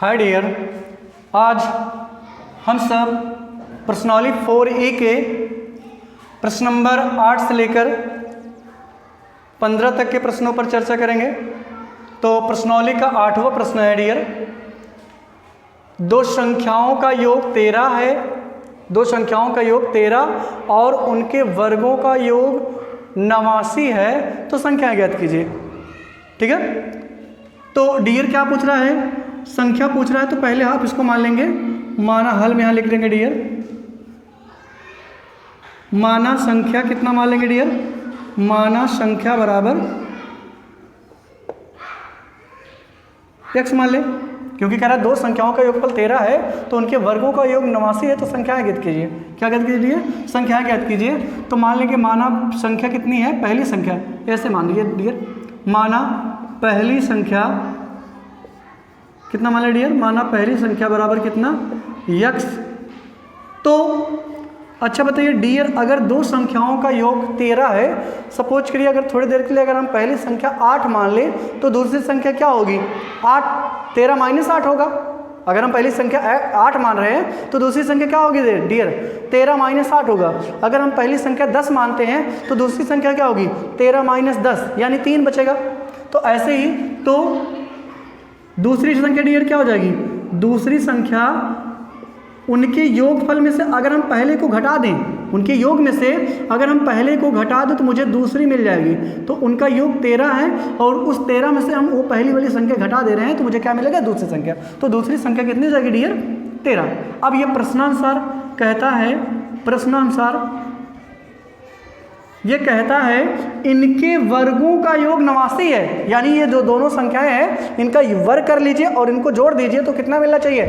Hi dear, आज हम सब प्रश्नावली 4A के प्रश्न नंबर 8 से लेकर 15 तक के प्रश्नों पर चर्चा करेंगे। तो प्रश्नावली का 8वां प्रश्न है डियर, दो संख्याओं का योग 13 है, दो संख्याओं का योग 13 और उनके वर्गों का योग 89 है, तो संख्या ज्ञात कीजिए। ठीक है, तो डियर क्या पूछ रहा है? संख्या पूछ रहा है, तो पहले आप इसको मान लेंगे, माना हल में यहाँ लिख देंगे डियर, माना संख्या कितना मान लेंगे डियर, माना संख्या बराबर x मान ले, क्योंकि कह रहा है दो संख्याओं का योगफल 13 है तो उनके वर्गों का योग 89 है, तो संख्याएं ज्ञात कीजिए। क्या ज्ञात कीजिए? संख्याएं ज्ञात कीजिए। तो मान लेंगे माना संख्या कितनी है, पहली संख्या, ऐसे मान लीजिए डियर, माना पहली संख्या कितना मान लिया डियर, माना पहली संख्या बराबर कितना, x। तो अच्छा बताइए डियर, अगर दो संख्याओं का योग 13 है, सपोज करिए अगर थोड़ी देर के लिए अगर हम पहली संख्या 8 मान ले तो दूसरी संख्या क्या होगी, 8, 13 माइनस 8 होगा। अगर हम पहली संख्या 8 मान रहे हैं तो दूसरी संख्या क्या होगी डियर, 13 माइनस 8 होगा। अगर हम पहली संख्या 10 मानते हैं तो दूसरी संख्या क्या होगी, 13 माइनस 10 यानी 3 बचेगा। तो ऐसे ही तो दूसरी संख्या डियर क्या हो जाएगी, दूसरी संख्या उनके योगफल में से अगर हम पहले को घटा दें, उनके योग में से अगर हम पहले को घटा दें तो मुझे दूसरी मिल जाएगी। तो उनका योग 13 है और उस 13 में से हम वो पहली वाली संख्या घटा दे रहे हैं, तो मुझे क्या मिलेगा, दूसरी संख्या। तो दूसरी संख्या कितनी हो जाएगी डियर, 13। अब ये प्रश्नानुसार कहता है, प्रश्नानुसार ये कहता है इनके वर्गों का योग 89 है, यानी ये जो दोनों संख्याएं हैं इनका वर्ग कर लीजिए और इनको जोड़ दीजिए तो कितना मिलना चाहिए,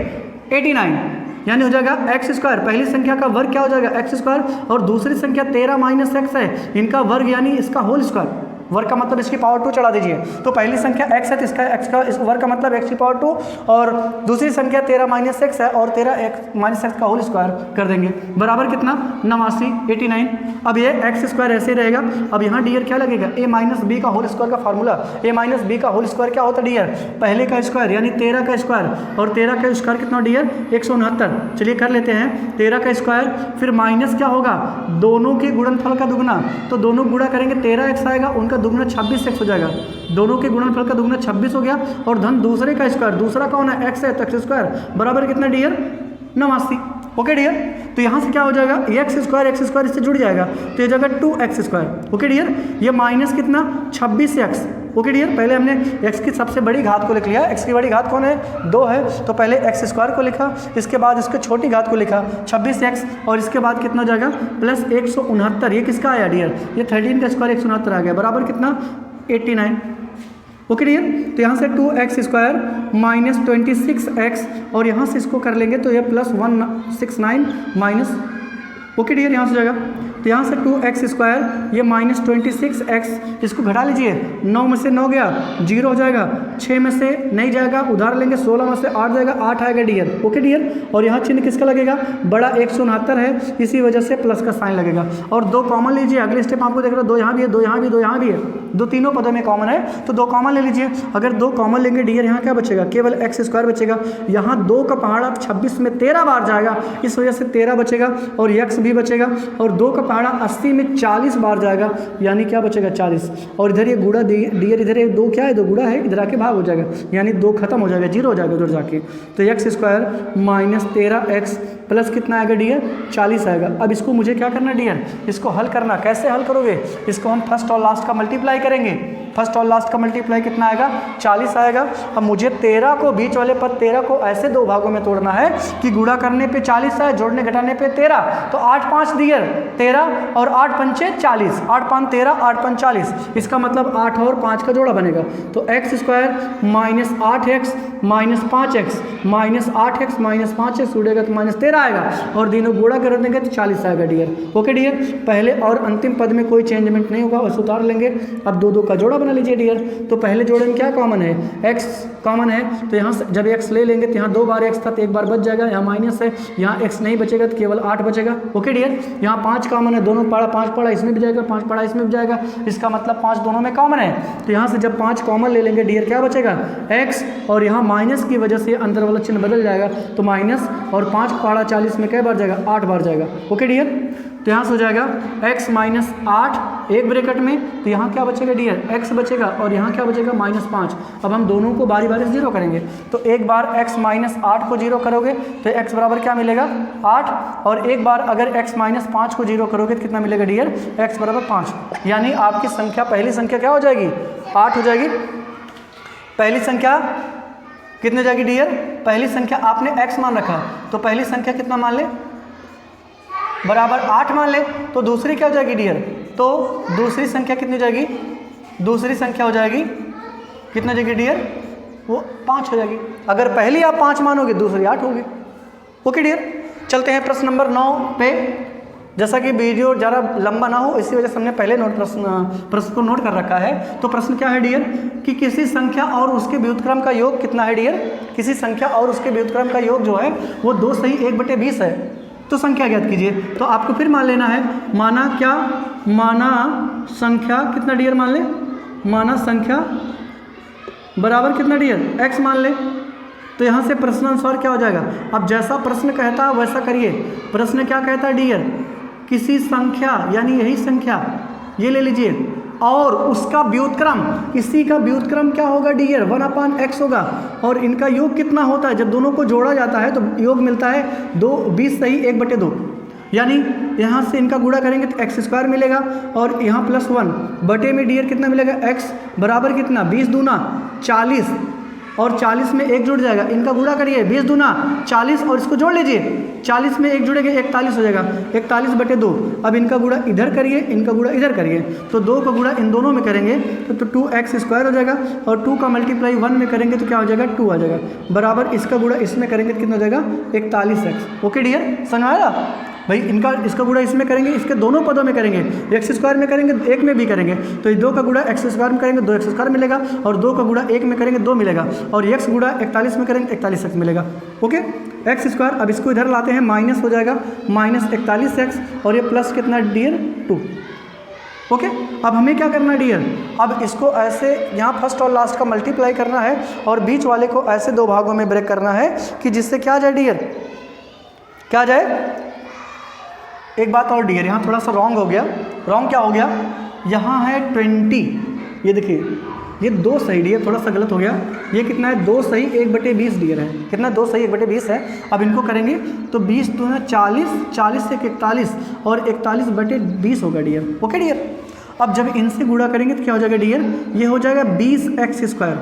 89, यानी हो जाएगा एक्स स्क्वायर। पहली संख्या का वर्ग क्या हो जाएगा, एक्स स्क्वायर, और दूसरी संख्या 13 माइनस एक्स है, इनका वर्ग यानी इसका होल स्क्वायर। वर्ग का मतलब इसकी पावर 2 चढ़ा दीजिए। तो पहली संख्या x है तो इसका x का इस वर्ग का मतलब x की पावर 2, और दूसरी संख्या 13 माइनस एक्स है और 13 x माइनस एक्स का होल स्क्वायर कर देंगे, बराबर कितना, 89, 89। अब ये एक्स स्क्वायर ऐसे रहेगा। अब यहाँ डियर क्या लगेगा, a माइनस बी का होल स्क्वायर का फार्मूला, a माइनस बी का होल स्क्वायर क्या होता है डियर, पहले का स्क्वायर यानी 13 का स्क्वायर, और 13 का स्क्वायर कितना डियर, 169। चलिए कर लेते हैं, 13 का स्क्वायर फिर माइनस क्या होगा, दोनों के गुणनफल का दुगना, तो दोनों गुणा करेंगे 13x आएगा, उनका दुगना 26x हो जाएगा, दोनों के गुणनफल का दुगना 26 हो गया, और धन दूसरे का स्क्वायर, दूसरा कौन है, x है तो x स्क्वायर बराबर कितना डियर, 89। ओके डियर, तो यहाँ से क्या हो जाएगा, एक्स स्क्वायर इससे जुड़ जाएगा तो ये जाएगा 2x स्क्वायर। ओके डियर, ये माइनस कितना, 26x। ओके डियर, पहले हमने x की सबसे बड़ी घात को लिख लिया, x की बड़ी घात कौन है, 2 है, तो पहले x स्क्वायर को लिखा, इसके बाद इसके छोटी घात को लिखा 26x, और इसके बाद कितना हो जाएगा प्लस 169। ये किसका आया डियर, ये 13 का स्क्वायर 169 आ गया, बराबर कितना, 89। ओके डियर, तो यहाँ से 2x स्क्वायर माइनस 26x, और यहाँ से इसको कर लेंगे तो ये प्लस 169 माइनस, ओके डियर यहाँ से जाएगा, तो यहाँ से 2x स्क्वायर ये माइनस 26x, इसको घटा लीजिए, 9 में से 9 गया 0 हो जाएगा, 6 में से नहीं जाएगा उधार लेंगे, 16 में से 8 जाएगा, 8 आएगा डियर। ओके डियर, और यहाँ चिन्ह किसका लगेगा, बड़ा 169 है, इसी वजह से प्लस का साइन लगेगा, और 2 कॉमन लीजिए। अगले स्टेप आपको देख रहा है, 2 यहाँ भी है, 2 यहाँ भी, 2 यहाँ भी है, 2 तीनों पदों में कॉमन है, तो 2 कॉमन ले लीजिए। अगर 2 कॉमन लेंगे डियर, यहाँ क्या बचेगा, केवल x स्क्वायर बचेगा, यहाँ 2 का पहाड़ा 26 में 13 बार जाएगा, इस वजह से 13 बचेगा, और x भी बचेगा, और 2 का पहाड़ा 80 में 40 बार जाएगा, यानी क्या बचेगा, 40, और इधर ये गुड़ा डियर, इधर ये 2 क्या है, 2 गुड़ा है, इधर आके भाग हो जाएगा, यानी 2 खत्म हो जाएगा, 0 हो जाएगा उधर जाके, तो x square minus 13x plus कितना आएगा डियर, 40 आएगा। अब इसको मुझे क्या करना डियर, इसको हल करना, कैसे हल करोगे, इसको हम फर्स्ट और लास्ट का मल्टीप्लाई करेंगे, फर्स्ट और लास्ट का मल्टीप्लाई कितना आएगा, 40 आएगा। अब मुझे 13 को, बीच वाले पद 13 को ऐसे 2 भागों में तोड़ना है कि गुणा करने पे 40 है, जोड़ने घटाने पे 13, तो 8 5 डियर 13 और 8 पंचे 40, 8 5 13, 8 5 40, इसका मतलब 8 और 5 का जोड़ा बनेगा, तो x square minus 8x minus 5x minus 8x minus 5x उड़ेगा तो माइनस 13 आएगा, और तीनों गुणा कर देंगे तो 40 आएगा डियर। ओके डियर, पहले और अंतिम पद में कोई चेंजमेंट नहीं होगा, बस उतार लेंगे। अब 2 2 का जोड़ा बना लीजिए डियर। तो पहले जोड़े में क्या कॉमन है, x कॉमन है, तो यहाँ से जब x ले लेंगे तो यहाँ 2 बार x था तो 1 बार बच जाएगा, यहाँ माइनस है, यहाँ x नहीं बचेगा तो केवल 8 बचेगा। ओके डियर, यहाँ 5 कॉमन है, दोनों पड़ा 5 पड़ा इसमें भी जाएगा, 5 पड़ा इसमें भी जाएगा, इसका मतलब 5 दोनों में कॉमन है। तो यहाँ से जब 5 कॉमन ले लेंगे डियर क्या बचेगा x, और यहाँ माइनस की वजह से अंदर वाला चिन्ह बदल जाएगा, तो माइनस और 5 पड़ा 40 में कै बार जाएगा, 8 बार जाएगा। ओके डियर, तो यहाँ से हो जाएगा x माइनस 8 एक ब्रैकेट में, तो यहाँ क्या बचेगा डियर, x बचेगा, और यहाँ क्या बचेगा -5। अब हम दोनों को बारी बारी से 0 करेंगे, तो एक बार x माइनस 8 को 0 करोगे तो x बराबर क्या मिलेगा 8, और एक बार अगर x माइनस 5 को 0 करोगे तो कितना मिलेगा डियर, x बराबर 5। यानी आपकी संख्या, पहली संख्या क्या हो जाएगी 8 हो जाएगी। पहली संख्या कितने जाएगी डियर, पहली संख्या आपने x मान रखा, तो पहली संख्या कितना मान ले, बराबर 8 मान ले। तो दूसरी क्या हो जाएगी डियर, तो दूसरी संख्या कितनी जाएगी, दूसरी संख्या हो जाएगी कितना जाएगी डियर, वो 5 हो जाएगी। अगर पहली आप 5 मानोगे दूसरी 8 होगी। ओके डियर, चलते हैं प्रश्न नंबर 9 पे। जैसा कि वीडियो ज़्यादा लंबा ना हो इसी वजह से हमने पहले प्रश्न को नोट कर रखा है। तो प्रश्न क्या है डियर, कि किसी संख्या और उसके व्युत्क्रम का योग कितना है डियर, किसी संख्या और उसके व्युत्क्रम का योग जो है वो 2 सही 1/20 है। तो संख्या ज्ञात कीजिए। तो आपको फिर मान लेना है, माना क्या, माना संख्या कितना डियर मान ले, माना संख्या बराबर कितना डियर, x मान ले। तो यहाँ से प्रश्नानुसार क्या हो जाएगा, अब जैसा प्रश्न कहता है वैसा करिए। प्रश्न क्या कहता है डियर, किसी संख्या यानी यही संख्या ये ले लीजिए और उसका व्युत्क्रम, इसी का व्युत्क्रम क्या होगा डियर 1/x होगा, और इनका योग कितना होता है, जब दोनों को जोड़ा जाता है तो योग मिलता है 20 सही 1/2। यानी यहाँ से इनका गुणा करेंगे तो x² मिलेगा, और यहाँ +1 बटे में डियर कितना मिलेगा, x बराबर कितना 20 दूना 40, और 40 में 1 जुड़ जाएगा, इनका गुणा करिए 20 दूना 40 और इसको जोड़ लीजिए, 40 में 1 जुड़ेगा 41 हो जाएगा, 41/2। अब इनका गुणा इधर करिए, इनका गुणा इधर करिए, तो 2 का गुणा इन दोनों में करेंगे तो 2x² हो जाएगा, और 2 का मल्टीप्लाई 1 में करेंगे तो क्या हो जाएगा 2 आ जाएगा, बराबर इसका गुणा इसमें करेंगे तो कितना हो जाएगा 41x। ओके डियर, समझ आया भाई, इनका इसका गुणा इसमें करेंगे, इसके दोनों पदों में करेंगे, x² में करेंगे 1 में भी करेंगे, तो 2 का गुणा x² में करेंगे 2x² मिलेगा, और 2 का गुणा 1 में करेंगे 2 मिलेगा, और x गुणा 41 में करेंगे 41x मिलेगा। ओके, x², अब इसको इधर लाते हैं, माइनस हो जाएगा -41x, और ये प्लस कितना डियर 2। ओके, अब हमें क्या करना है डियर, अब इसको ऐसे यहाँ फर्स्ट और लास्ट का मल्टीप्लाई करना है, और बीच वाले को ऐसे 2 भागों में ब्रेक करना है कि जिससे क्या जाए डियर, क्या जाए। एक बात और डियर, यहाँ थोड़ा सा रॉन्ग हो गया। रॉन्ग क्या हो गया, यहाँ है 20, ये देखिए ये 2 सही डियर, थोड़ा सा गलत हो गया। ये कितना है 2 सही 1/20 डियर है, कितना 2 सही 1/20 है। अब इनको करेंगे तो 20 दूना 40, 40 से 41, और 41/20 होगा डियर। ओके डियर, अब जब इनसे गुणा करेंगे तो क्या हो जाएगा डियर, ये हो जाएगा 20x²,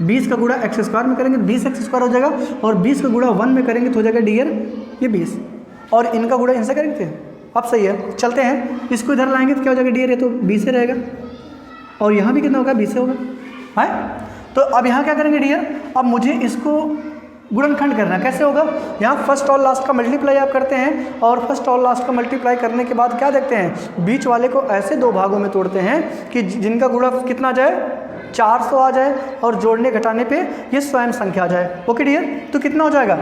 20 का गुणा x² में करेंगे 20x² हो जाएगा, और 20 का गुणा 1 में करेंगे तो हो जाएगा डियर ये 20, और इनका गुणा इनसे करेंगे। अब सही है, चलते हैं, इसको इधर लाएंगे तो क्या हो जाएगा डियर, ये तो 20 से रहेगा, और यहाँ भी कितना होगा 20 से होगा है। तो अब यहाँ क्या करेंगे डियर, अब मुझे इसको गुणनखंड करना, कैसे होगा, यहाँ फर्स्ट और लास्ट का मल्टीप्लाई आप करते हैं, और फर्स्ट और लास्ट का मल्टीप्लाई करने के बाद क्या देखते हैं, बीच वाले को ऐसे 2 भागों में तोड़ते हैं कि जिनका गुणा कितना आ जाए 400 आ जाए, और जोड़ने घटाने पे ये स्वयं संख्या आ जाए। ओके डियर, तो कितना हो जाएगा,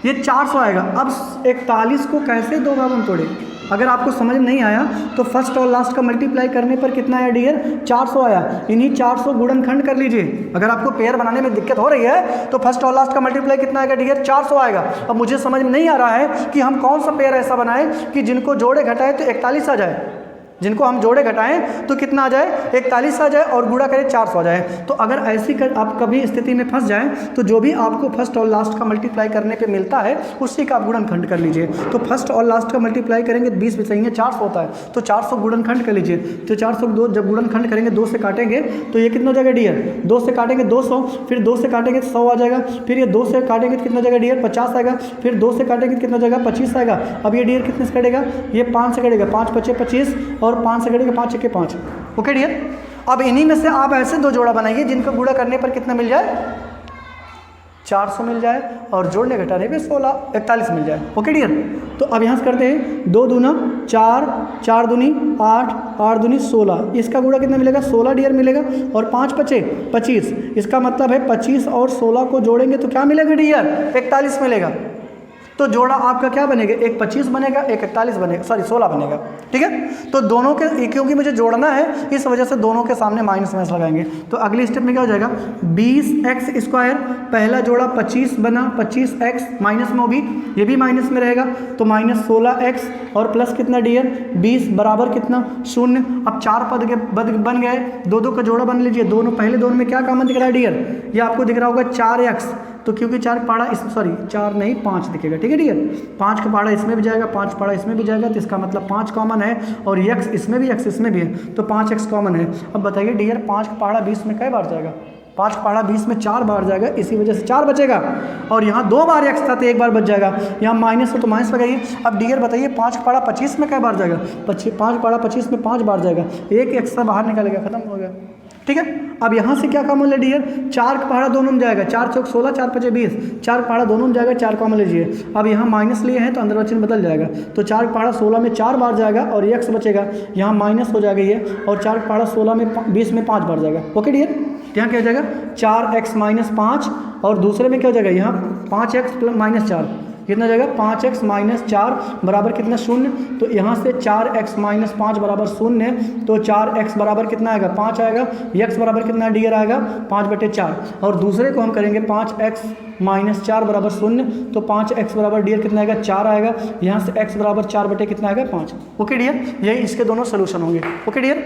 ये 400 आएगा। अब 41 को कैसे 2 भागों में तोड़े, अगर आपको समझ नहीं आया तो फर्स्ट और लास्ट का मल्टीप्लाई करने पर कितना आया डियर 400 आया, इन्हीं 400 गुणनखंड कर लीजिए। अगर आपको पेयर बनाने में दिक्कत हो रही है तो फर्स्ट और लास्ट का मल्टीप्लाई कितना आएगा डियर 400 आएगा। अब मुझे समझ में नहीं आ रहा है कि हम कौन सा पेयर ऐसा बनाएं कि जिनको जोड़े घटाए तो 41 आ जाए, जिनको हम जोड़े घटाएं तो कितना आ जाए 41 आ जाए, और गुणा करें 400 आ जाए। तो अगर ऐसी आप कभी स्थिति में फंस जाएं तो जो भी आपको फर्स्ट और लास्ट का मल्टीप्लाई करने पे मिलता है उसी का आप गुणनखंड कर लीजिए। तो फर्स्ट और लास्ट का मल्टीप्लाई करेंगे 20 भी सही है 400 होता है, तो 400 गुणनखंड कर लीजिए। तो 400 जब गुणनखंड करेंगे 2 से काटेंगे तो ये कितना हो जाएगा डियर, 2 से काटेंगे 200, फिर 2 से काटेंगे तो 100 आ जाएगा, फिर ये 2 से काटेंगे तो कितना हो जाएगा डियर 50 आएगा, फिर 2 से काटेंगे तो कितना हो जाएगा 25 आएगा। अब ये डियर कितने से कटेगा, ये 5 से कटेगा, 5 × 5 = 25, और 5 से कटेगा 5 × 5। ओके डियर, अब इन्हीं में से आप ऐसे 2 जोड़ा बनाइए जिनका गुणा करने पर कितना मिल जाए 400 मिल जाए और जोड़ने घटाने पे 41 मिल जाए। ओके डियर, तो अब यहाँ से करते हैं 2 दूना 4, 4 दूनी 8, 8 दूनी 16, इसका गुणा कितना मिलेगा 16 डियर मिलेगा, और 5 बचे 25, इसका मतलब है 25 और 16 को जोड़ेंगे तो क्या मिलेगा डियर 41 मिलेगा। तो जोड़ा आपका क्या बनेगा, एक 25 बनेगा, एक 41 बनेगा, सॉरी 16 बनेगा। ठीक है, तो दोनों के, क्योंकि मुझे जोड़ना है इस वजह से दोनों के सामने माइनस माइनस लगाएंगे। तो अगली स्टेप में क्या हो जाएगा 20x², पहला जोड़ा 25 बना, 25x माइनस में होगी, ये भी माइनस में रहेगा, तो माइनस 16x और प्लस कितना डियर 20 बराबर कितना 0। अब 4 पद बन गए, 2 का जोड़ा बन लीजिए, दोनों पहले दोनों में क्या कॉमन दिख रहा है डियर, ये आपको दिख रहा होगा 4x, तो क्योंकि 4 पाड़ा इस, सॉरी 4 नहीं 5 दिखेगा। ठीक है डियर, 5 का पाड़ा इसमें भी जाएगा, 5 पाड़ा इसमें भी जाएगा, तो इसका मतलब 5 कॉमन है, और x इसमें भी x इसमें भी है, तो 5x कॉमन है। अब बताइए डियर 5 का पाड़ा 20 में कई बार जाएगा, 5 का पाड़ा 20 में 4 बार जाएगा, इसी वजह से 4 बचेगा, और यहाँ 2 बार x था तो 1 बार बच जाएगा, यहाँ माइनस हो तो माइनस लगाइए। अब डियर बताइए 5 का पाड़ा 25 में कई बार जाएगा, 5 पाड़ा 25 में 5 बार जाएगा, एक एक्स्ट्रा बाहर निकलेगा, खत्म हो गया। ठीक है, अब यहाँ से क्या कॉमन ले डियर, 4 का पहाड़ा दोनों में जाएगा, 4 चौक 16, 4 पचे 20, 4 का पहाड़ा दोनों में जाएगा, 4 कॉमन लीजिए। अब यहाँ माइनस लिए हैं तो अंदर चिन्ह बदल जाएगा, तो 4 का पहाड़ा 16 में 4 बार जाएगा और x बचेगा, यहाँ माइनस हो जाएगा ये, और 4 का पहाड़ा 16 में 20 में 5 बार जाएगा। ओके डियर, यहाँ क्या हो जाएगा 4x माइनस 5, और दूसरे में क्या हो जाएगा यहाँ 5x माइनस 4, कितना जाएगा 5x माइनस 4 बराबर कितना 0, तो यहाँ से 4x माइनस 5 बराबर 0 है, तो 4x बराबर कितना आएगा 5 आएगा, x बराबर कितना डियर आएगा 5/4, और दूसरे को हम करेंगे 5x माइनस 4 बराबर 0, तो 5x बराबर डियर कितना आएगा 4 आएगा, यहाँ से x बराबर 4 कितना आएगा 5। ओके डियर, यही इसके दोनों सोल्यूशन होंगे। ओके डियर,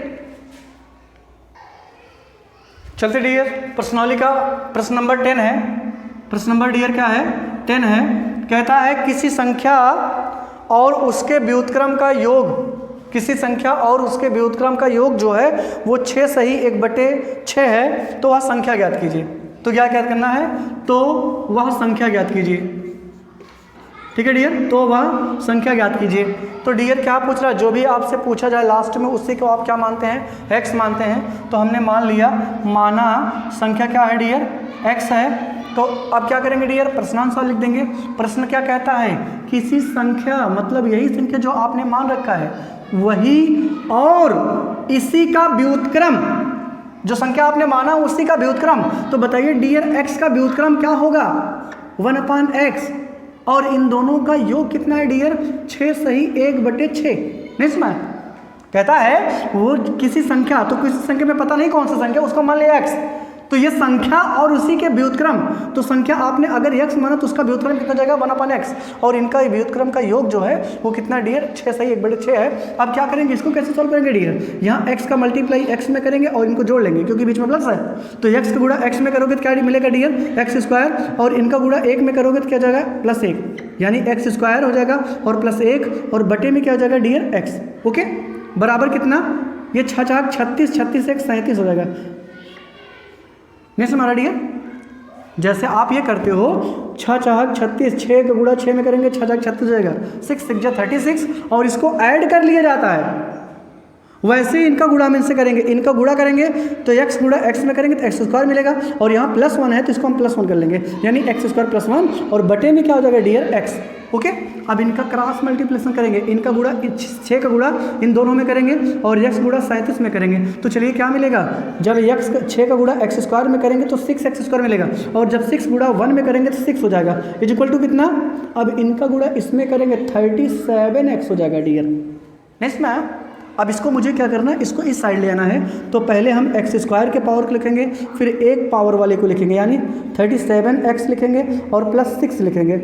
चलते डियर प्रश्नावली का प्रश्न नंबर 10 है। प्रश्न नंबर डियर क्या है 10 है, कहता है किसी संख्या और उसके व्युत्क्रम का योग, किसी संख्या और उसके व्युत्क्रम का योग जो है वो 6 सही 1/6 है, तो वह संख्या ज्ञात कीजिए। तो क्या ज्ञात करना है, तो वह संख्या ज्ञात कीजिए। ठीक है डियर, तो वह संख्या ज्ञात कीजिए। तो डियर क्या पूछ रहा है, जो भी आपसे पूछा जाए लास्ट में उसी को आप क्या मानते हैं, x मानते हैं। तो हमने मान लिया, माना संख्या क्या है डियर x है। तो अब क्या करेंगे डियर, प्रश्नानुसार लिख देंगे। प्रश्न क्या कहता है, किसी संख्या, मतलब यही संख्या जो आपने मान रखा है वही और इसी का व्युत्क्रम, जो संख्या आपने माना उसी का व्युत्क्रम। तो बताइए डियर x का व्युत्क्रम क्या होगा 1/x, और इन दोनों का योग कितना है डियर 6 सही 1/6। नहीं सुना, कहता है वो किसी संख्या, तो किसी संख्या में पता नहीं कौन सा संख्या, उसको मान लिया x, तो ये संख्या और उसी के व्युत्क्रम, तो संख्या आपने अगर x माना तो उसका व्युत्क्रम कितना जाएगा 1/x, और इनका व्युत्क्रम का योग जो है वो कितना डियर 6 सही 1/6 है। अब क्या करेंगे, इसको कैसे सॉल्व करेंगे डियर, यहाँ x का मल्टीप्लाई x में करेंगे और इनको जोड़ लेंगे क्योंकि बीच में प्लस है, तो x का गुणा x में करोगे तो क्या मिलेगा डियर x², और इनका गुणा 1 में करोगे तो क्या जाएगा +1, यानी x² हो जाएगा और +1, और बटे में क्या हो जाएगा डियर x। ओके, बराबर कितना, ये 6×4 36, 36 1 37 हो जाएगा। नहीं समझ डियर, जैसे आप ये करते हो 6×4 36, 6 का गुणा 6 में करेंगे 6×4 36 हो जाएगा, 6 6 36, और इसको ऐड कर लिया जाता है। वैसे ही इनका गुणा में इनसे करेंगे, इनका गुणा करेंगे तो x गुणा x में करेंगे तो x² मिलेगा, और यहाँ +1 है तो इसको हम +1 कर लेंगे, यानी x² +1, और बटे में क्या हो जाएगा डियर x। ओके, अब इनका क्रॉस मल्टीप्लिकेशन करेंगे, इनका गुणा 6 का गुणा इन दोनों में करेंगे और x गुणा 37 में करेंगे। तो चलिए क्या मिलेगा, जब 6 का गुणा x² में करेंगे तो 6x² मिलेगा, और जब 6 गुणा 1 में करेंगे तो 6 हो जाएगा, इज इक्वल टू कितना, अब इनका गुणा इसमें करेंगे 37x हो जाएगा डियर। नेक्स्ट में अब इसको मुझे क्या करना है, इसको इस साइड ले आना है। तो पहले हम x² के पावर को लिखेंगे, फिर एक पावर वाले को लिखेंगे, यानी 37x लिखेंगे और +6 लिखेंगे,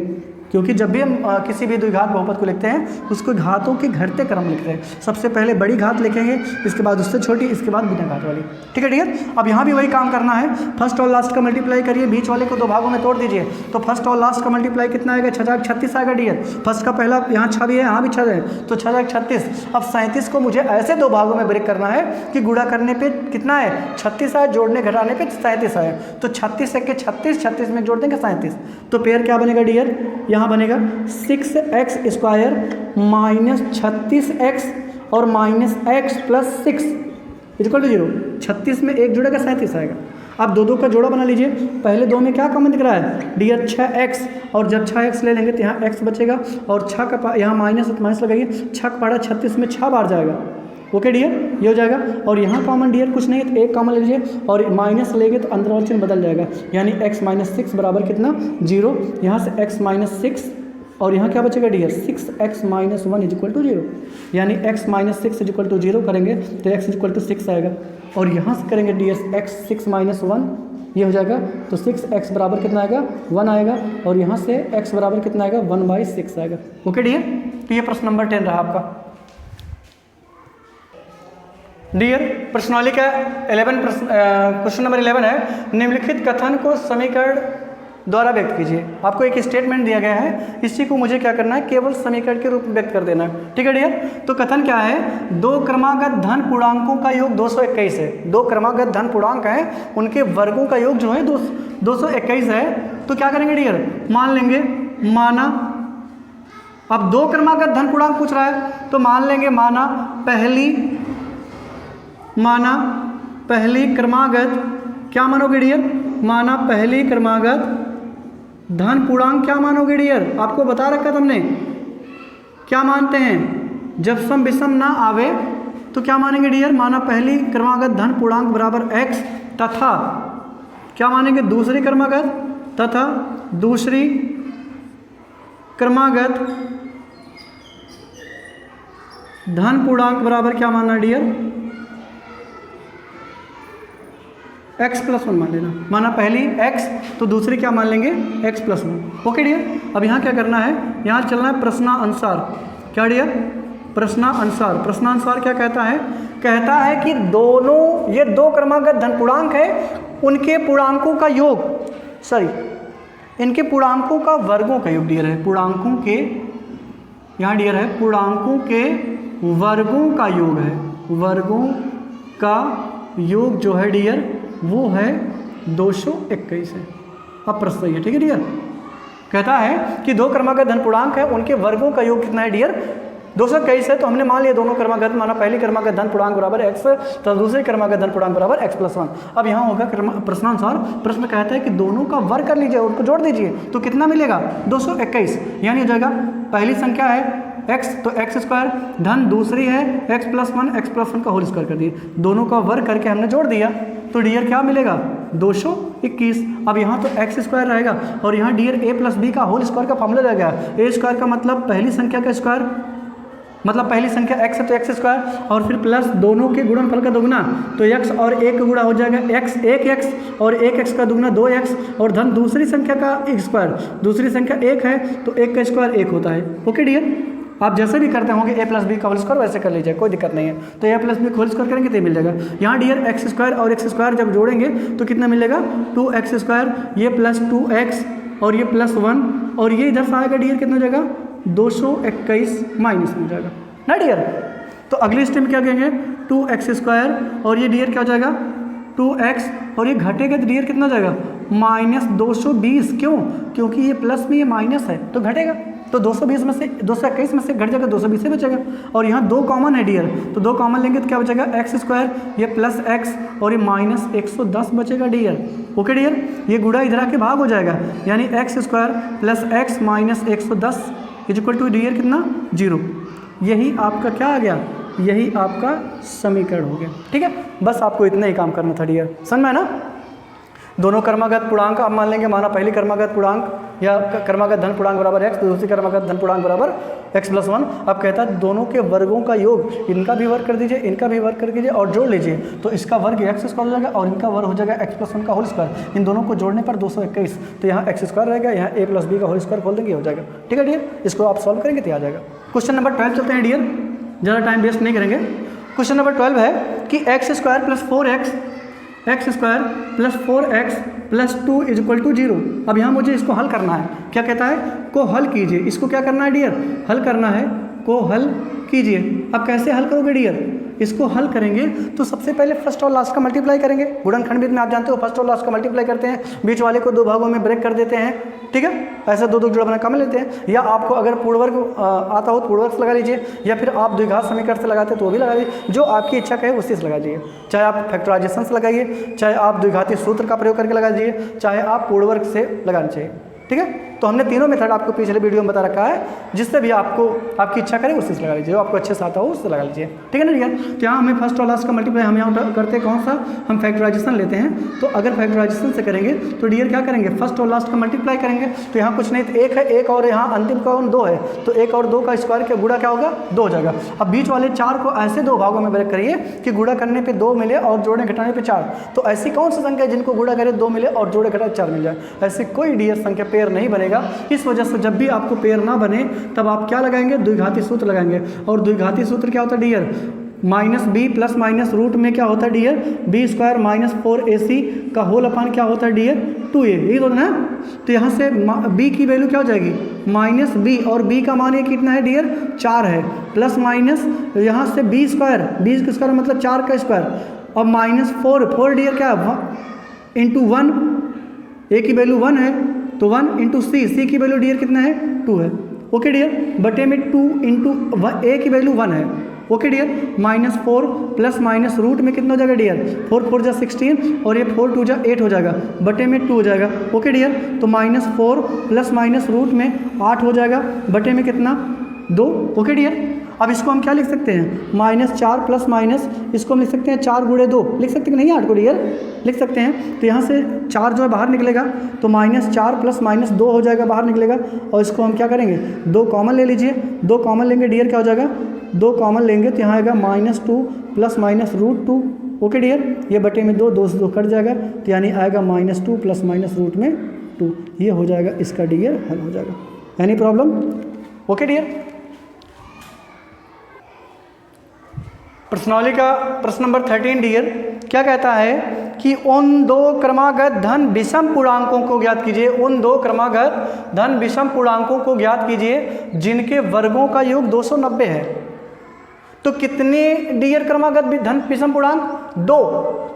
क्योंकि जब भी हम किसी भी द्विघात बहुपद को लिखते हैं उसको घातों के घटते क्रम लिखते हैं। सबसे पहले बड़ी घात लिखेंगे, इसके बाद उससे छोटी, इसके बाद बिना घात वाली। ठीक है डियर, अब यहाँ भी वही काम करना है, फर्स्ट और लास्ट का मल्टीप्लाई करिए, बीच वाले को 2 भागों में तोड़ दीजिए। तो फर्स्ट और लास्ट का मल्टीप्लाई कितना आएगा 6×36 आएगा डियर। फर्स्ट का पहला यहाँ 6 भी है, यहाँ भी 6 है, तो 6×36। अब 37 को मुझे ऐसे 2 भागों में ब्रेक करना है कि गुणा करने पर कितना है 36 आए, जोड़ने घटाने पर 37 आए, तो 36 के 36, 36 में जोड़ देंगे 37। तो पेयर क्या बनेगा डियर, यहाँ बनेगा 6x² माइनस 36x और माइनस x + 6 इक्वल टू 0। 36 में 1 जुड़ेगा 37 आएगा। अब दो दो का जोड़ा बना लीजिए। पहले दो में क्या कॉमन दिख रहा है डियर 6x, और जब 6x ले लेंगे तो यहाँ x बचेगा और 6 का यहाँ माइनस लगाइए, 6 का पहाड़ा 36 में 6 बार जाएगा। ओके डियर, ये हो जाएगा। और यहाँ कॉमन डियर कुछ नहीं है तो एक कॉमन ले लीजिए और माइनस लेंगे तो अंदर वाला चिन्ह बदल जाएगा, यानी x माइनस 6 बराबर कितना 0। यहाँ से x माइनस 6 और यहाँ क्या बचेगा डियर 6x minus 1 is equal to 0, यानी x minus 6 is equal to 0 करेंगे तो x इज इक्वल टू 6 आएगा। और यहाँ से करेंगे डियर x 6 माइनस 1, ये हो जाएगा तो 6x बराबर कितना आएगा 1 आएगा, और यहाँ से x बराबर कितना आएगा 1/6 आएगा। ओके डियर, तो ये प्रश्न नंबर 10 रहा आपका। डियर प्रश्नावली का 11 क्वेश्चन नंबर 11 है, निम्नलिखित कथन को समीकरण द्वारा व्यक्त कीजिए। आपको एक स्टेटमेंट दिया गया है, इसी को मुझे क्या करना है केवल समीकरण के रूप में व्यक्त कर देना है। ठीक है डियर, तो कथन क्या है, दो क्रमागत धन पूर्णांकों का योग 221 है। दो क्रमागत धन पूर्णांक हैं, उनके वर्गों का योग जो है 221 है। तो क्या करेंगे डियर, मान लेंगे, माना, अब दो क्रमागत धन पूर्णांक पूछ रहा है तो मान लेंगे माना पहली क्रमागत, क्या मानोगे डियर, माना पहली क्रमागत धन पूर्णांक क्या मानोगे डियर, आपको बता रखा था हमने क्या मानते हैं, जब सम विषम ना आवे तो क्या मानेंगे डियर, माना पहली क्रमागत धन पूर्णांक बराबर x तथा क्या मानेंगे दूसरी क्रमागत, तथा दूसरी क्रमागत धन पूर्णांक बराबर क्या मानना डियर x + 1 मान लेना। माना पहली x तो दूसरी क्या मान लेंगे x + 1। ओके डियर, अब यहाँ क्या करना है, यहाँ चलना है प्रश्नानुसार। क्या डियर, प्रश्नानुसार। प्रश्नानुसार क्या कहता है, कहता है कि दोनों ये दो क्रमागत धन पूर्णांक है, उनके पूर्णांकों का योग, सॉरी इनके पूर्णांकों का वर्गों का योग डियर है, पूर्णांकों के, यहाँ डियर है पूर्णांकों के वर्गों का योग है, वर्गों का योग जो है डियर वो है 221 है। अब प्रश्न सही है, ठीक है डियर, कहता है कि दो क्रमागत धन पूर्णांक है, उनके वर्गों का योग कितना है डियर 221 है। तो हमने मान लिया दोनों क्रमागत, माना पहली क्रमागत धन पूर्णांक बराबर x तो दूसरी क्रमागत धन पूर्णांक बराबर x + 1। अब यहाँ होगा प्रश्नानुसार, प्रश्न कहता है कि दोनों का वर्ग कर लीजिए, उनको जोड़ दीजिए तो कितना मिलेगा 221, यानी हो जाएगा पहली संख्या है x तो x² धन दूसरी है x + 1 का होल स्क्वायर कर दिए, दोनों का वर्ग करके हमने जोड़ दिया तो डियर क्या मिलेगा 221। अब यहाँ तो x² रहेगा और यहाँ डियर a + b का होल स्क्वायर का फॉर्मूला रहेगा, a² का मतलब पहली संख्या का स्क्वायर, मतलब पहली संख्या x है तो x² और फिर प्लस दोनों के गुणनफल का दोगुना, तो x और 1 का गुणा हो जाएगा x 1x और 1x का दुगुना 2x और धन दूसरी संख्या का स्क्वायर, दूसरी संख्या 1 है तो 1 का स्क्वायर 1 होता है। ओके डियर, आप जैसे भी करते होंगे a + b का होल स्क्वायर वैसे कर लीजिए, कोई दिक्कत नहीं है। तो a + b का होल स्क्वायर करेंगे तो मिल जाएगा। यहाँ डियर x² और x² जब जोड़ेंगे तो कितना मिलेगा 2x², ये प्लस 2x और ये +1 और ये इधर से आएगा डियर कितना हो जाएगा 221 माइनस हो जाएगा ना डियर। तो अगली स्टेप में क्या कहेंगे 2x² और ये डियर क्या हो जाएगा 2x और ये घटेगा तो डियर कितना हो जाएगा -220। क्यों, क्योंकि ये प्लस में ये माइनस है तो घटेगा, तो 220 में से 221 में से घट जाएगा 220 से बचेगा। और यहाँ दो कॉमन है डियर, तो दो कॉमन लेंगे तो क्या बचेगा x² ये प्लस x और ये -110 बचेगा डियर। ओके डियर, ये गुणा इधर आके भाग हो जाएगा, यानी x² + x -110 is equal to dear कितना 0। यही आपका क्या आ गया, यही आपका समीकरण हो गया। ठीक है, बस आपको इतना ही काम करना था डियर, समझ में है ना। दोनों क्रमागत पूर्णांक आप मान लेंगे, माना पहली क्रमागत पूर्णांक या क्रमागत धन पूर्णांक बराबर x तो दूसरी क्रमागत धन पूर्णांक बराबर x + 1। अब कहता है दोनों के वर्गों का योग, इनका भी वर्ग कर दीजिए, इनका भी वर्ग कर दीजिए और जोड़ लीजिए तो इसका वर्ग x² हो जाएगा और इनका वर्ग हो जाएगा x + 1 का होल स्क्वायर। इन दोनों को जोड़ने पर 221, तो यहाँ x² रहेगा, यहाँ a + b का होल स्क्वायर खोल देंगे हो जाएगा। ठीक है डियर, इसको आप सॉल्व करेंगे तो आ जाएगा। क्वेश्चन नंबर 12 चलते हैं डियर, ज़्यादा टाइम वेस्ट नहीं करेंगे। क्वेश्चन नंबर 12 है कि x² + 4x + 4x + 2 is equal to 0। अब यहाँ मुझे इसको हल करना है, क्या कहता है को हल कीजिए, इसको क्या करना है डियर हल करना है को हल कीजिए। अब कैसे हल करोगे डियर? इसको हल करेंगे तो सबसे पहले फर्स्ट और लास्ट का मल्टीप्लाई करेंगे। गुणनखंड में आप जानते हो फर्स्ट और लास्ट का मल्टीप्लाई करते हैं, बीच वाले को दो भागों में ब्रेक कर देते हैं, ठीक है। ऐसे दो दो जोड़ा बना कम लेते हैं, या आपको अगर पूर्णवर्ग आता हो तो पूर्णवर्ग से लगा लीजिए, या फिर आप द्विघात समीकरण से लगाते हैं तो वो भी लगा लीजिए, जो आपकी इच्छा का है उसी से लगा लीजिए। चाहे आप फैक्टराइजेशन से लगाइए, चाहे आप द्विघाती सूत्र का प्रयोग करके लगा लीजिए, चाहे आप पूर्णवर्ग से लगाना चाहिए, ठीक है। तो हमने तीनों मेथड आपको पिछले वीडियो में बता रखा है, जिससे भी आपको आपकी इच्छा करे उससे लगा लीजिए, जो आपको अच्छे से आता हो उससे लगा लीजिए, ठीक है ना डियर। तो यहाँ हमें फर्स्ट और लास्ट का मल्टीप्लाई हम यहाँ करते हैं कौन सा, हम फैक्टराइजेशन लेते हैं। तो अगर फैक्टराइजेशन से करेंगे तो डियर क्या करेंगे, फर्स्ट और लास्ट का मल्टीप्लाई करेंगे। तो यहाँ कुछ नहीं, तो एक है, एक और यहाँ अंतिम का 2 है, तो 1 और 2 का स्क्वायर क्या गुणा क्या होगा, 2 हो जाएगा। अब बीच वाले 4 को ऐसे दो भागों में ब्रेक करिए कि गुणा करने पर 2 मिले और जोड़ने घटाने पर 4। तो ऐसी कौन सी संख्या जिनको गुणा करे 2 मिले और जोड़े घटाए 4 मिल जाए? ऐसी कोई डियर संख्या पेयर नहीं बनेगा। इस वजह से जब भी आपको पेयर ना बने तब आप क्या लगाएंगे, द्विघाती सूत्र लगाएंगे। और द्विघाती सूत्र क्या होता है dear, -b plus minus root में क्या होता है dear, b square minus 4ac का होल अपान क्या होता है डियर, 2a, यही तो ना। तो यहाँ से b की वैल्यू क्या हो जाएगी, -b, और b का मान ये कितना है डियर, 4 है, प्लस माइनस यहाँ से b स्क्वायर, b स्क्वायर मतलब 4 का स्क्वायर, और -4 डियर क्या है, इंटू 1, a की वैल्यू 1 है तो 1 इंटू c की वैल्यू डियर कितना है, 2 है, ओके डियर। बटे में 2 इंटू a की वैल्यू 1 है, okay dear. -4 plus minus root में कितना हो जाएगा डियर, 4 4 जा 16 और ये 4 2 जा 8 हो जाएगा, बटे में 2 हो जाएगा, ओके डियर। तो -4 प्लस माइनस रूट में 8 हो जाएगा, बटे में कितना, 2, ओके डियर। अब इसको हम क्या लिख सकते हैं, -4 प्लस माइनस, इसको हम लिख सकते हैं 4 गुणे 2, लिख सकते हैं कि नहीं 8 को डियर, लिख सकते हैं। तो यहाँ से 4 जो है बाहर निकलेगा, तो -4 प्लस माइनस 2 हो जाएगा, बाहर निकलेगा। और इसको हम क्या करेंगे, 2 कॉमन ले लीजिए, 2 कॉमन लेंगे डियर क्या हो जाएगा, 2 कॉमन लेंगे तो यहाँ आएगा -2 plus minus root 2, okay dear. ये बटे में 2 से 2 कट जाएगा, तो यानी आएगा -2 प्लस माइनस रूट में 2, ये हो जाएगा इसका डियर हल हो जाएगा। Any problem, okay dear. प्रश्नावली का प्रश्न नंबर 13 डियर क्या कहता है कि उन 2 क्रमागत धन विषम पूर्णांकों को ज्ञात कीजिए, उन 2 क्रमागत धन विषम पूर्णांकों को ज्ञात कीजिए जिनके वर्गों का योग 290 है। तो कितने डियर क्रमागत धन विषम पूर्णांक, 2।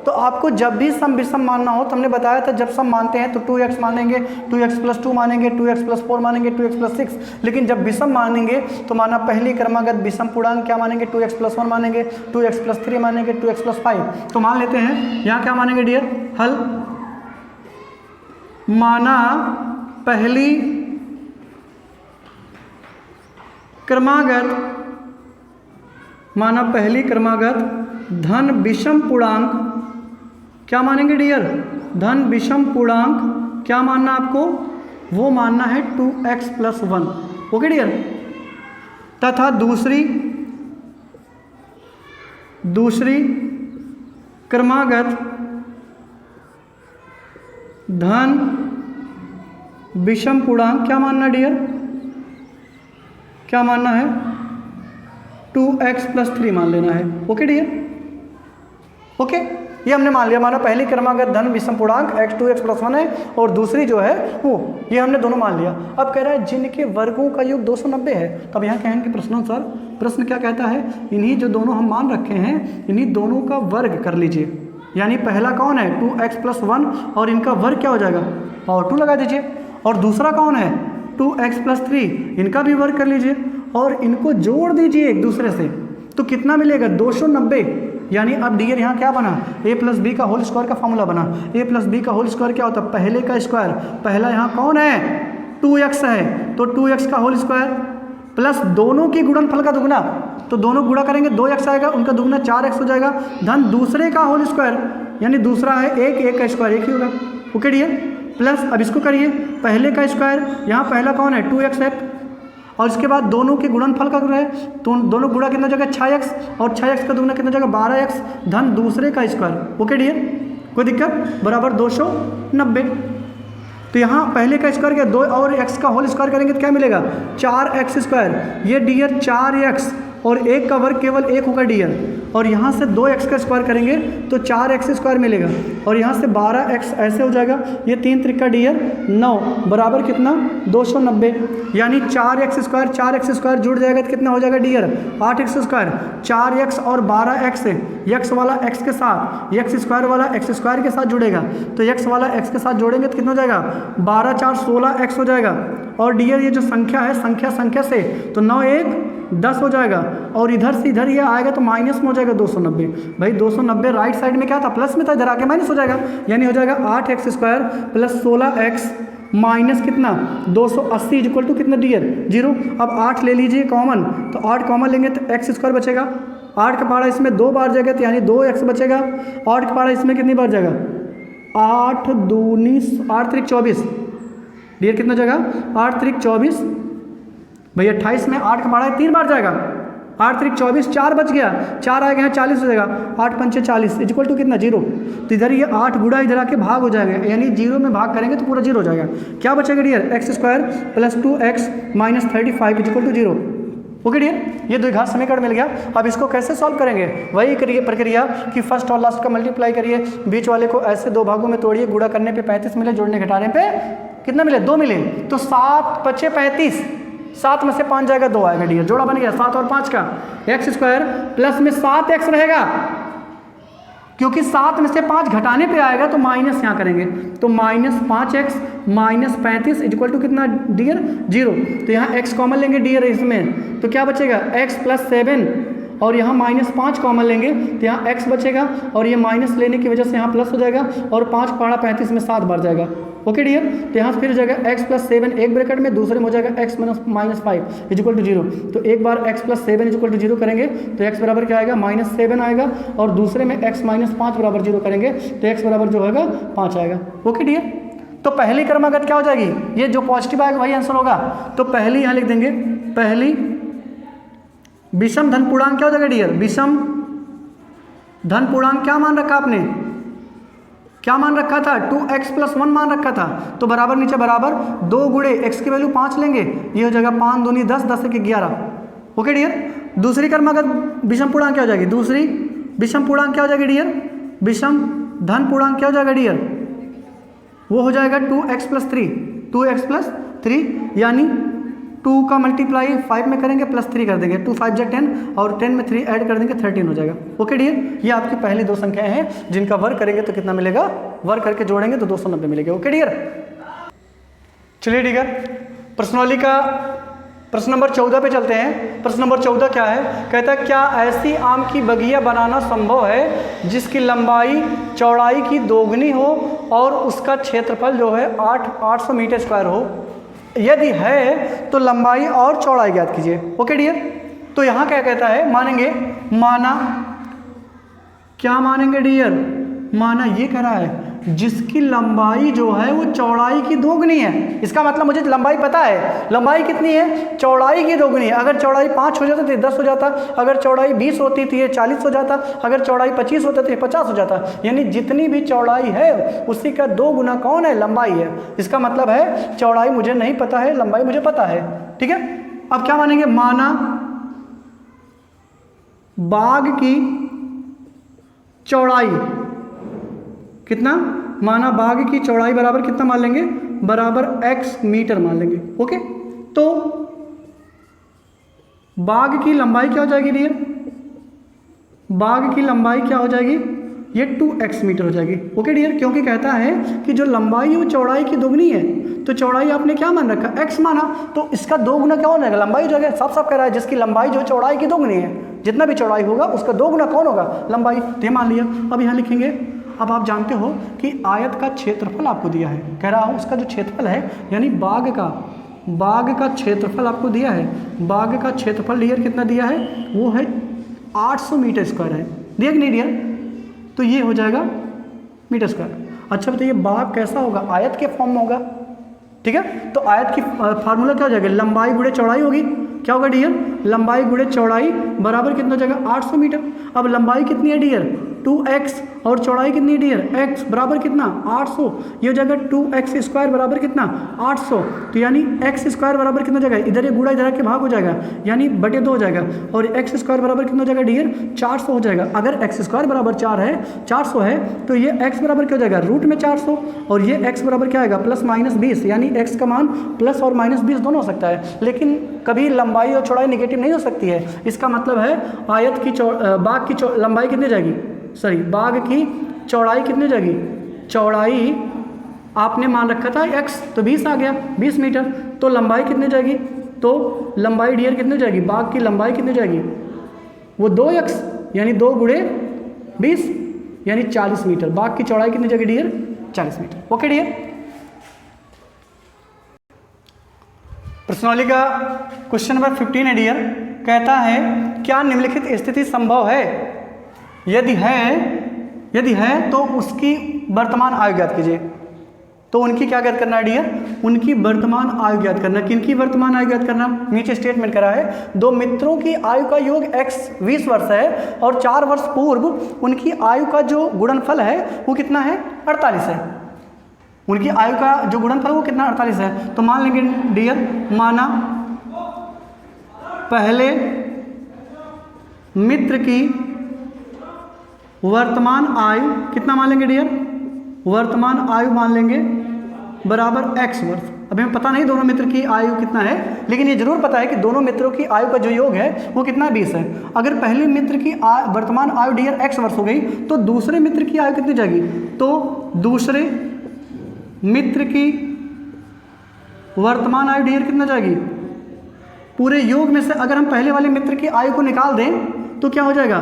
तो आपको जब भी सम विषम मानना हो तो हमने बताया था, जब सम मानते हैं तो 2x मानेंगे, 2x प्लस 2 मानेंगे, 2x प्लस 4 मानेंगे, 2x प्लस 6। लेकिन जब विषम मानेंगे तो माना पहली क्रमागत विषम पूर्णांक क्या मानेंगे, 2x प्लस 1 मानेंगे, 2x प्लस 3 मानेंगे, 2x प्लस 5। तो मान लेते हैं यहाँ क्या मानेंगे डियर, हल माना पहली क्रमागत धन विषम पूर्णांक क्या मानेंगे डियर, धन विषम पूर्णांक क्या मानना आपको, वो मानना है 2x प्लस 1, ओके डियर। तथा दूसरी क्रमागत धन विषम पूर्णांक क्या मानना डियर, क्या मानना है, 2x प्लस 3 मान लेना है, ओके डियर, ओके। ये हमने मान लिया, माना पहली क्रमागत धन विषम पूर्णांक x 2x प्लस 1 है और दूसरी जो है वो, ये हमने दोनों मान लिया। अब कह रहा है जिनके वर्गों का योग 290 है। तब यहाँ कहेंगे प्रश्नानुसार, प्रश्न क्या कहता है, इन्हीं जो दोनों हम मान रखे हैं इन्हीं दोनों का वर्ग कर लीजिए। यानी पहला कौन है 2x प्लस 1 और इनका वर्ग क्या हो जाएगा, पावर 2 लगा दीजिए। और दूसरा कौन है 2x प्लस 3, इनका भी वर्ग कर लीजिए और इनको जोड़ दीजिए एक दूसरे से, तो कितना मिलेगा 290। यानी अब डियर यहाँ क्या बना, a प्लस बी का होल स्क्वायर का फॉर्मूला बना। a प्लस बी का होल स्क्वायर क्या होता है, पहले का स्क्वायर, पहला यहाँ कौन है 2x है, तो 2x का होल स्क्वायर प्लस दोनों के गुणनफल का दुगना, तो दोनों गुणा करेंगे 2x आएगा, उनका दुगना 4x हो जाएगा, धन दूसरे का होल स्क्वायर, यानी दूसरा है 1 का स्क्वायर 1 ही होगा, ओके डियर। प्लस अब इसको करिए, पहले का स्क्वायर, यहाँ पहला कौन है 2x है, और इसके बाद दोनों के गुणनफल का है, तो दोनों गुणा कितना जगह 6x, और 6x का दुगना कितना जगह 12x, धन दूसरे का स्क्वायर, ओके डियर, कोई दिक्कत, बराबर 290। तो यहाँ पहले का स्क्वायर क्या, 2 और x का होल स्क्वायर करेंगे तो क्या मिलेगा 4x स्क्वायर, ये डियर 4x और 1 का वर्ग केवल 1 होगा डियर, और यहाँ से 2x का स्क्वायर करेंगे तो 4x स्क्वायर मिलेगा, और यहाँ से 12x ऐसे हो जाएगा, ये 3 त्रिका डियर 9 बराबर कितना 290, यानी 4x स्क्वायर जुड़ जाएगा तो कितना हो जाएगा डियर 8x स्क्वायर, 4x और 12x से x वाला x के साथ x स्क्वायर वाला x स्क्वायर के साथ जुड़ेगा, तो x वाला x के साथ जोड़ेंगे तो कितना हो जाएगा 12 4 16x हो जाएगा, और डियर ये जो संख्या है संख्या से तो 9 1 10 हो जाएगा, और इधर से इधर ये आएगा तो माइनस में हो जाएगा 290। भाई 290 राइट साइड में क्या था प्लस में था, इधर आके माइनस हो जाएगा, यानी हो जाएगा 8x square plus 16x minus कितना 280 इक्वल टू कितना डियर 0। अब 8 ले लीजिए कॉमन, तो 8 कॉमन लेंगे तो x स्क्वायर बचेगा, 8 का पहाड़ा इसमें 2 बार जाएगा तो यानी 2x बचेगा, 8 का पहाड़ा इसमें कितनी बार जाएगा 8 दूनी 8 त्रिक 24 डियर कितना जाएगा 8 त्रिक 24, भाई 28 में 8 का पहाड़ा 3 बार जाएगा, 8 त्रिक 24 4 बच गया, 4 आएगा यहाँ 40 हो जाएगा, 8 पंचे 40 इक्वल टू कितना 0, तो इधर ये 8 गुड़ा इधर आके भाग हो जाएगा, यानी 0 में भाग करेंगे तो पूरा 0 हो जाएगा। क्या बचेगा dear x square plus 2x minus 35 equal to 0। Okay dear, ये द्विघात समीकरण मिल गया। अब इसको कैसे सॉल्व करेंगे, वही करिए प्रक्रिया कि फर्स्ट और लास्ट का मल्टीप्लाई करिए, बीच वाले को ऐसे 2 भागों में तोड़िए, गुणा करने पे 35 मिले, जोड़ने घटाने पे कितना मिले 2 मिले, तो 7 बचे 35, 7 में से 5 जाएगा 2 आएगा डियर, जोड़ा बन गया 7 और 5 का, x स्क्वायर प्लस में 7x रहेगा, क्योंकि 7 में से 5 घटाने पे आएगा तो माइनस यहाँ करेंगे, तो minus 5x minus 35 equal to कितना डियर 0, तो यहाँ x कॉमन लेंगे डियर इसमें, तो क्या बचेगा x प्लस 7, और यहाँ माइनस 5 कॉमन लेंगे तो यहाँ x बचेगा, और ये माइनस लेने की वजह से यहाँ प्लस हो जाएगा, और 5 पहाड़ा 35 में 7 बार जाएगा। ओके डियर, तो यहाँ से फिर हो जाएगा x प्लस 7 एक ब्रैकेट में, दूसरे में हो जाएगा x माइनस 5 इक्वल टू 0, तो एक बार x प्लस 7 इक्वल टू 0 करेंगे तो x बराबर क्या आएगा माइनस 7 आएगा, और दूसरे में x माइनस 5 बराबर 0 करेंगे तो x बराबर जो होगा 5 आएगा। ओके डियर, तो पहली क्रमागत क्या हो जाएगी, ये जो पॉजिटिव आएगा वही आंसर होगा, तो पहली यहाँ लिख देंगे, पहली विषम धन पूर्णांक क्या हो जाएगा डियर, विषम धन पूर्णांक क्या मान रखा आपने, क्या मान रखा था 2x प्लस 1 मान रखा था, तो बराबर नीचे बराबर 2 गुणे x की वैल्यू 5 लेंगे, ये हो जाएगा 5 दूनी 10 10 1 11। ओके डियर, दूसरी क्रमागत विषम पूर्णांक क्या हो जाएगी, दूसरी विषम पूर्णांक क्या हो जाएगी डियर, विषम धन पूर्णांक क्या हो जाएगा डियर, वो हो जाएगा 2x प्लस 3, यानी 2 का मल्टीप्लाई 5 में करेंगे प्लस 3 कर देंगे, 2 5 10 और 10 में 3 ऐड कर देंगे 13 हो जाएगा। ओके डियर, ये आपकी पहली 2 संख्याएं हैं जिनका वर्ग करेंगे तो कितना मिलेगा, वर्ग करके जोड़ेंगे तो 290 मिलेगा। ओके डियर, चलिए डियर प्रश्नावली का प्रश्न नंबर 14 पे चलते हैं। प्रश्न नंबर 14 क्या है, कहता है क्या ऐसी आम की बगिया बनाना संभव है जिसकी लंबाई चौड़ाई की दोगुनी हो और उसका क्षेत्रफल जो है 800 मीटर स्क्वायर हो, यदि है तो लंबाई और चौड़ाई ज्ञात कीजिए। ओके डियर, तो यहाँ क्या कहता है, मानेंगे, माना क्या मानेंगे डियर, माना ये कह रहा है जिसकी लंबाई जो है वो चौड़ाई की दोगुनी है। इसका मतलब मुझे लंबाई पता है, लंबाई कितनी है, चौड़ाई की दोगुनी है। अगर चौड़ाई 5 हो जाता तो 10 हो जाता, अगर चौड़ाई 20 होती तो ये 40 हो जाता, अगर चौड़ाई 25 होता तो ये 50 हो जाता। यानी जितनी भी चौड़ाई है उसी का 2 गुना कौन है, लंबाई है। इसका मतलब है चौड़ाई मुझे नहीं पता है, लंबाई मुझे पता है। ठीक है, अब क्या मानेंगे, माना बाग की चौड़ाई कितना, माना बाग की चौड़ाई बराबर कितना मान लेंगे, बराबर x मीटर मान लेंगे। ओके, तो बाग की लंबाई क्या हो जाएगी डियर, बाग की लंबाई क्या हो जाएगी, ये 2x मीटर हो जाएगी। ओके डियर, क्योंकि कहता है कि जो लंबाई है वो चौड़ाई की दोगुनी है, तो चौड़ाई आपने क्या मान रखा, x माना, तो इसका 2 गुना क्या हो जाएगा, लंबाई हो जाएगा। साफ साफ कह रहा है जिसकी लंबाई जो चौड़ाई की दोगुनी है, जितना भी चौड़ाई होगा उसका 2 गुना कौन होगा, लंबाई। तो ये मान लिया। अब यहाँ लिखेंगे, अब आप जानते हो कि आयत का क्षेत्रफल आपको दिया है, कह रहा हूँ उसका जो क्षेत्रफल है यानी बाग का क्षेत्रफल आपको दिया है। बाग का क्षेत्रफल डियर कितना दिया है, वो है 800 मीटर स्क्वायर है, दिया कि नहीं डियर, तो ये हो जाएगा मीटर स्क्वायर। अच्छा बताइए बाग कैसा होगा, आयत के फॉर्म में होगा। ठीक है, तो आयत की फार्मूला क्या हो जाएगा, लंबाई गुणे चौड़ाई होगी। क्या होगा डियर, लंबाई गुणे चौड़ाई बराबर कितना हो जाएगा 800 मीटर। अब लंबाई कितनी है डियर, 2x और चौड़ाई कितनी है डियर, x बराबर कितना 800, ये हो जाएगा 2x² बराबर कितना 800, तो यानी x² बराबर कितना हो जाएगा, इधर ये गुणा इधर आके भाग हो जाएगा, यानी बटे 2 हो जाएगा, और x² बराबर कितना हो जाएगा डियर 400 हो जाएगा। अगर x² बराबर 400 है तो ये x बराबर क्या हो जाएगा रूट में 400, और ये x बराबर क्या आएगा प्लस माइनस 20, यानी x का मान प्लस और माइनस 20 दोनों हो सकता है, लेकिन कभी लंबाई और चौड़ाई नेगेटिव नहीं हो सकती है। इसका मतलब है आयत की बाग की लंबाई कितनी जाएगी, सॉरी बाग की चौड़ाई कितनी जाएगी, चौड़ाई आपने मान रखा था x, तो 20 आ गया 20 मीटर, तो लंबाई कितनी जाएगी, तो लंबाई डियर कितनी जाएगी, बाग की लंबाई कितनी जाएगी, वो 2x यानी 2 गुणे 20 यानी 40 मीटर। बाग की चौड़ाई कितनी जाएगी डियर 40 मीटर। ओके डियर, प्रश्नावली का क्वेश्चन नंबर 15 है डियर, कहता है क्या निम्नलिखित स्थिति संभव है, यदि है तो उसकी वर्तमान आयु ज्ञात कीजिए। तो उनकी क्या ज्ञात करना है डियर, उनकी वर्तमान आयु ज्ञात करना। किनकी वर्तमान आयु ज्ञात करना, नीचे स्टेटमेंट करा है, दो मित्रों की आयु का योग x 20 वर्ष है और 4 वर्ष पूर्व उनकी आयु का जो गुणनफल है वो कितना है 48 है। उनकी आयु का जो गुणनफल वो कितना 48 है। तो मान लेंगे डियर, माना पहले मित्र की वर्तमान आयु कितना मान लेंगे डियर, वर्तमान आयु मान लेंगे बराबर x वर्ष। अभी हमें पता नहीं दोनों मित्र की आयु कितना है, लेकिन ये जरूर पता है कि दोनों मित्रों की आयु का जो योग है वो कितना 20 है। अगर पहले मित्र की वर्तमान आयु डियर x वर्ष हो गई तो दूसरे मित्र की आयु कितनी जाएगी, तो दूसरे मित्र की वर्तमान आयु डियर कितना जाएगी, पूरे योग में से अगर हम पहले वाले मित्र की आयु को निकाल दें तो क्या हो जाएगा,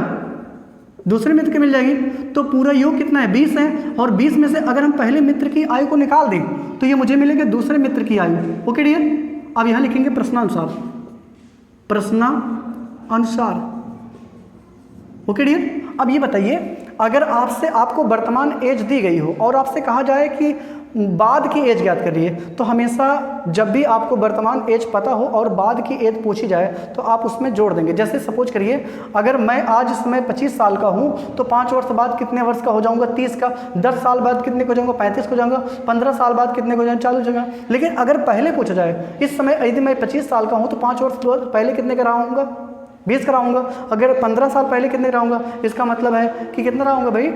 दूसरे मित्र की मिल जाएगी। तो पूरा योग कितना है 20 है, और 20 में से अगर हम पहले मित्र की आयु को निकाल दें तो ये मुझे मिलेंगे दूसरे मित्र की आयु। ओके डियर, अब यहाँ लिखेंगे प्रश्नानुसार, प्रश्नानुसार। ओके डियर, अब ये बताइए, अगर आपको वर्तमान एज दी गई हो और आपसे कहा जाए कि बाद की एज ज्ञात करिए, तो हमेशा जब भी आपको वर्तमान एज पता हो और बाद की एज पूछी जाए तो आप उसमें जोड़ देंगे। जैसे सपोज करिए, अगर मैं आज समय 25 साल का हूँ तो 5 वर्ष बाद कितने वर्ष का हो जाऊँगा 30 का, 10 साल बाद कितने को जाऊँगा 35 को जाऊँगा, 15 साल बाद कितने को जाऊँगा 40 हो जाएगा। लेकिन अगर पहले पूछा जाए, इस समय यदि मैं 25 साल का हूँ तो 5 वर्ष पहले कितने का रहूँगा 20 का रहूँगा, अगर 15 साल पहले कितने रहूँगा, इसका मतलब है कि कितना रहूँगा भाई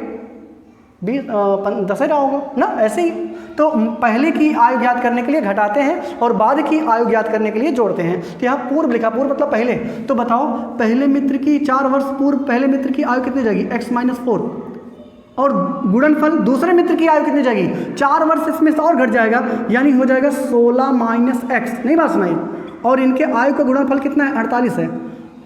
10 ही रहूँगा ना। ऐसे ही तो पहले की आयु ज्ञात करने के लिए घटाते हैं और बाद की आयु ज्ञात करने के लिए जोड़ते हैं। तो यहाँ पूर्व लिखा, पूर्व मतलब पहले। तो बताओ पहले मित्र की 4 वर्ष पूर्व पहले मित्र की आयु कितनी जाएगी x-4, और गुणनफल दूसरे मित्र की आयु कितनी जाएगी 4 वर्ष, इसमें से और घट जाएगा यानी हो जाएगा 16 - x। नहीं बात सुनाई, और इनके आयु का गुणनफल कितना है 48 है।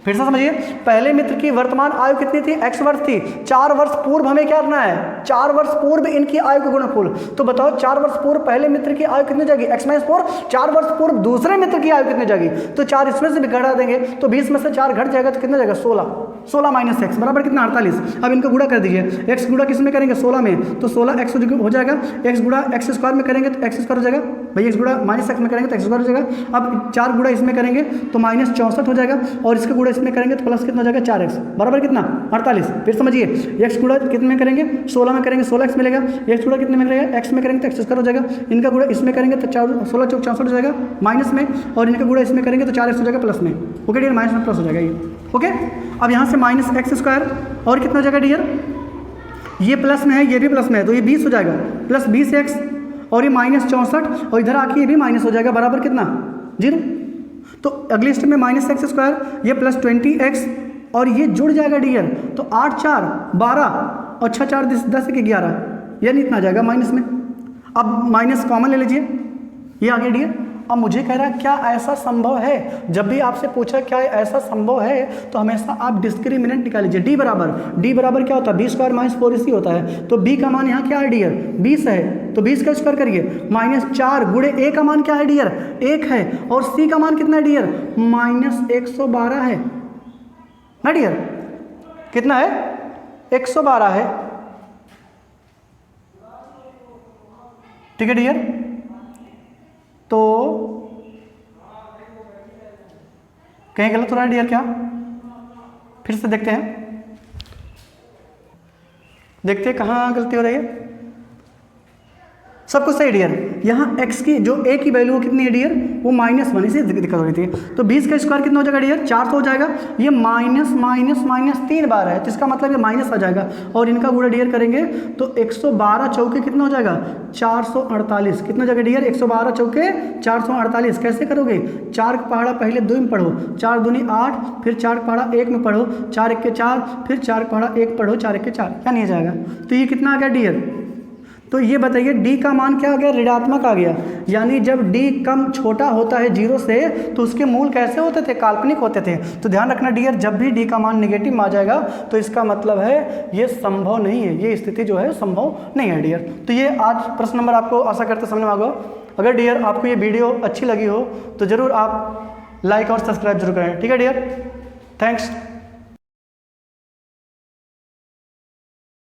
फिर से समझिए, पहले मित्र की वर्तमान आयु कितनी थी x वर्ष थी, 4 वर्ष पूर्व हमें क्या करना है 4 वर्ष पूर्व इनकी आयु का गुणनफल। तो बताओ 4 वर्ष पूर्व पहले मित्र की आयु कितनी जाएगी x-4, 4 वर्ष पूर्व दूसरे मित्र की आयु कितनी जाएगी, तो 4 इसमें से भी घटा देंगे तो 20 में से 4 घट जाएगा तो कितना जाएगा 16 - x बराबर कितना 48। अब इनको गुणा कर दीजिए, x गुणा किस में करेंगे 16 में, तो 16x हो जाएगा, x गुणा x² में करेंगे तो x² हो जाएगा भाई, x गुणा -x में करेंगे तो x² हो जाएगा। अब 4 गुणा इसमें करेंगे तो -64 हो जाएगा, और इसका गुणा इसमें करेंगे तो प्लस कितना हो जाएगा 4x बराबर कितना 48। फिर समझिए, x गुणा कितने में करेंगे 16 में करेंगे 16x मिलेगा, x गुणा कितने में मिलेगा x में करेंगे तो x² हो जाएगा, इनका गुणा इसमें करेंगे तो 16 × 64 हो जाएगा माइनस में, और इनका गुणा इसमें करेंगे तो 4x हो जाएगा प्लस में। ओके डियर, माइनस में प्लस हो जाएगा ये। ओके, अब यहाँ से -x² और कितना हो जाएगा डियर, ये प्लस में है ये भी प्लस में है तो ये 20 हो जाएगा, प्लस 20x और ये -64, और इधर आके ये भी माइनस हो जाएगा बराबर कितना 0। तो अगले स्टेप में -x², ये प्लस 20x और ये जुड़ जाएगा डियर, तो 8 × 4 = 12 और 6 × 4 = 10 × 11 यानी इतना आ जाएगा माइनस में। अब माइनस कॉमन ले लीजिए, ये आ गया डियर। अब मुझे कह रहा है क्या ऐसा संभव है, जब भी आपसे पूछा क्या ऐसा संभव है तो हमेशा आप डिस्क्रिमिनेंट निकाल लीजिए। d बराबर क्या होता है b² - 4ac होता है, तो b का मान यहाँ क्या है डियर 20 है, तो 20 का स्क्वायर करिए, -4 गुणे a का मान क्या है डियर 1 है, और c का मान कितना है डियर -112 है ना डियर, कितना है 112 है। ठीक है डियर, तो कहीं गलत हो रहा है डियर क्या, फिर से देखते हैं। देखते हैं कहाँ गलती हो रही है। सब कुछ सही डियर। यहाँ x की जो a की वैल्यू कितनी है डियर, वो -1, इसी दिक्कत हो रही थी। तो 20 का स्क्वायर कितना हो जाएगा डियर, 400 हो जाएगा। ये माइनस माइनस माइनस 3 बार है, तो इसका मतलब ये माइनस आ जाएगा, और इनका गुणा डियर करेंगे तो 112 चौके कितना हो जाएगा, 448। कितना हो जाएगा डियर, 112 चौके 448। कैसे करोगे, 4 का पहाड़ा पहले 2 में पढ़ो, 4 दूनी 8, फिर 4 का पहाड़ा 1 में पढ़ो, 4 1 के 4, फिर 4 का पहाड़ा 1 पढ़ो, 4 1 के 4, क्या नहीं आ जाएगा। तो ये कितना आ गया डियर, तो ये बताइए d का मान क्या आ गया, ऋणात्मक आ गया। यानी जब d कम छोटा होता है 0 से तो उसके मूल कैसे होते थे, काल्पनिक होते थे। तो ध्यान रखना डियर, जब भी d का मान निगेटिव आ जाएगा तो इसका मतलब है ये संभव नहीं है, ये स्थिति जो है संभव नहीं है डियर। तो ये आज प्रश्न नंबर आपको आशा करते समझ में आ गया। अगर डियर आपको ये वीडियो अच्छी लगी हो तो ज़रूर आप लाइक और सब्सक्राइब जरूर करें, ठीक है डियर। थैंक्स।